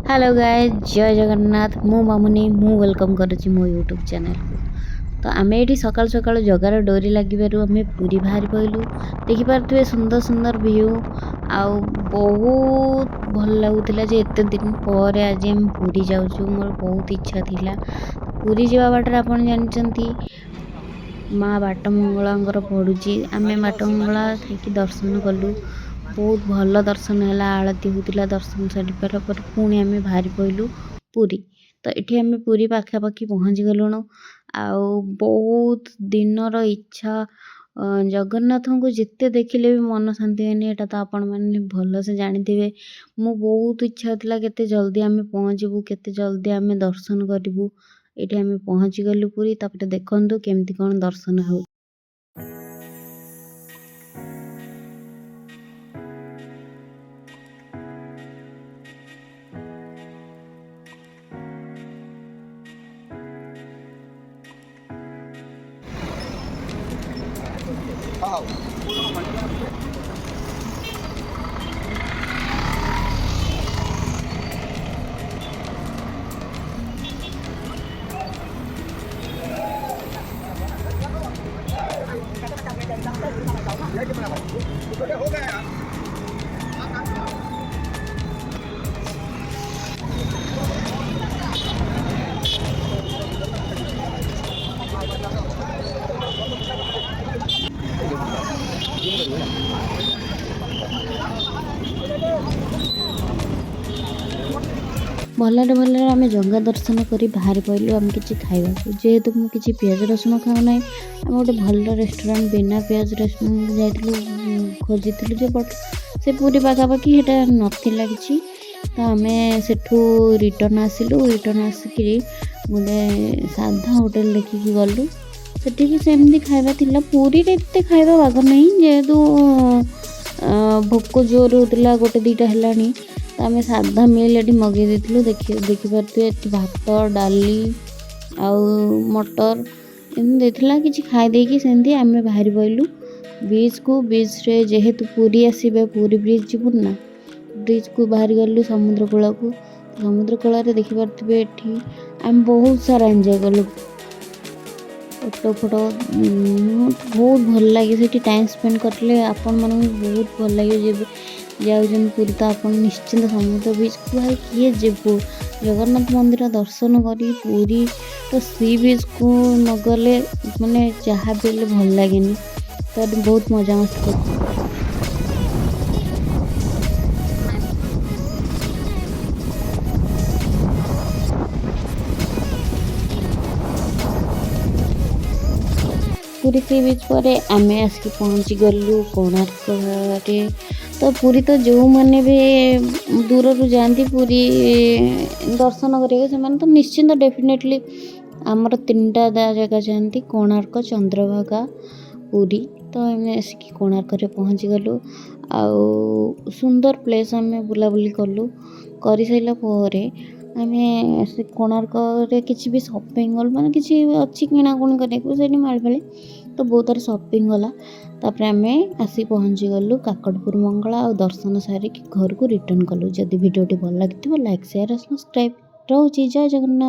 Hello guys जय जगन्नाथ मु मामुनी मु वेलकम करुच्ची मो यूट्यूब चैनल को। तो आम ये सकाल सकाल जगार डोरी लगे आम पूरी बाहरी पड़ू देखिपे सुंदर सुंदर व्यू आउ बहुत भल लगुला एत दिन पर आज आम पूरी जाऊँ मोर बहुत इच्छा थिला। पूरी जावा बाटर आप जानते माँ बाटमंगला पड़ुची आम बाटमंगला थी दर्शन कलु बहुत भल दर्शन है आलती होता दर्शन सारा पर पुणी आम बाहरी पड़ू पूरी। तो ये आम पूरी पाखापाखि पहुँची गलुणु आउ बहुत दिनर इच्छा जगन्नाथ को जिते देखिले भी मन शांति होनी एटा तो आपण मैंने भल से जानी मु बहुत इच्छा होता केते जल्दी आम पहुँचबू केते जल्दी आम दर्शन करूँ। ये आम पहुँची गलु पूरी तापर देखु केमती कौन दर्शन हो। भलरे भलरे आम जगह दर्शन कर बाहर पड़ू आम कि खावा जेहेतु मुझे पियाज रसुण खाऊ ना आम गोटे भल रेस्टोरेंट बिना पियाज रसुण जाइलु खोजी बट से पूरी पाखापाखि सेटा नाला कि तो आम सेठू रिटर्न आसिलु रिटर्न आसिक गोटे साधा होटेल देखिकी गलु सेठी भी सेमती खाଇବା थिला पूरी रे एते खाଇବା बाग नहीं जेहेतु भोक जोर होता गोटे दीटा है तो आम साधा मिल ये मगे देखिपे भात डाली आउ मटर एमती कि खाईदे सेमती आम बाहरी पड़ू बीच को बीच रे जेहेतु पूरी आसबे पूरी ब्रिज जीवन ना ब्रिज को बाहरी गलु समुद्र कूल देखिपे ये आम बहुत सारा एंजॉय कलु फोटो फोटो बहुत भल लगे से टाइम स्पेंड करले आपण मन बहुत भल लगे जाऊँ पूरी तो आप निश्चिंत समुद्र बीच को भाई किए जीवु जगन्नाथ मंदिर दर्शन करी पूरी तो सी बीच को नगले माने जहाँ भी भल लगे तो बहुत मजा मस्ती कर पूरी सी बीच पर आम आसिक पहुँची गलु कोणार्क तो पूरी तो जो मैंने भी दूर रू जाती पूरी दर्शन करेंगे तो निश्चिंत डेफिनेटली आमर 3टा जगह जाती कोणार्क चंद्रभागा पूरी तो आम आसिक कोणार्क पहुँची गलु आउ सुंदर प्लेस आम बुलाबुली कलु कर सारा पर आम कोणार्क किसी भी शॉपिंग मॉल माने किसी अच्छी किणाकुणी करने माल भाई तो बहुत सारा शॉपिंग गला तापर आम आसी पहुँची गलु काकटपुर मंगला और दर्शन सारिक घर को रिटर्न कलु। जदि वीडियोटी भल लगी लाइक शेयर सब्सक्राइब रोची जय जगन्नाथ।